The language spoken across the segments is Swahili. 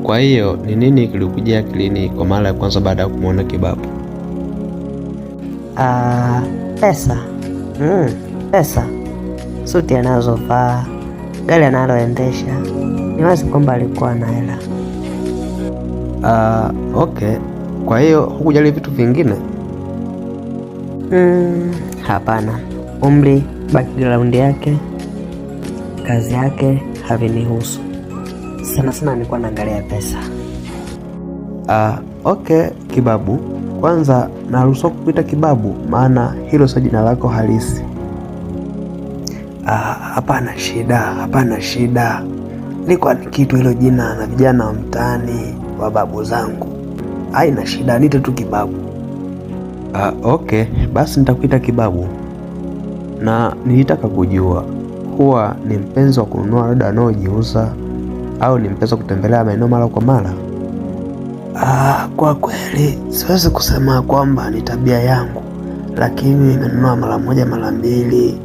Kwa hiyo ni nini kilikujia akilini kwa mara ya kwanza baada ya kumwona Kibabu? Pesa. Pesa, suti anazovaa, gari analoendesha, ni wazi kwamba alikuwa na hela. Okay. Kwa hiyo hukujali vitu vingine? Hapana. Umri, background yake, kazi yake havinihusu. Sana sana nilikuwa naangalia pesa. Okay, Kibabu. Kwanza naruhusiwa kukuita Kibabu maana hilo sio jina lako halisi? Hapana shida. Nilikuwa nikiitwa hilo jina na vijana wa mtaani wa babu zangu. Haina shida, niite tu Kibabu. Okay, basi nitakuita Kibabu. Na nilitaka kujua, huwa ni mpenzi wa kununua labda anaojiuza au ni mpenzi wa kutembelea maeneo mara kwa mara? Kwa kweli siwezi kusema kwamba ni tabia yangu, lakini nimenunua mara moja mara mbili,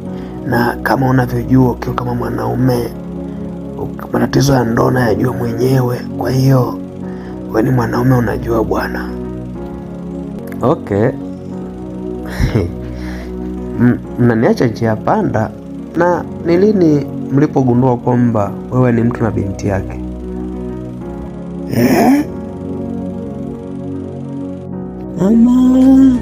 na kama unavyojua ukiwa kama mwanaume matatizo ya ndoa unayajua mwenyewe. Kwa hiyo wewe ni mwanaume, unajua bwana. Okay. Mnaniacha njia panda. Na ni lini mlipogundua kwamba wewe ni mtu na binti yake? Mama,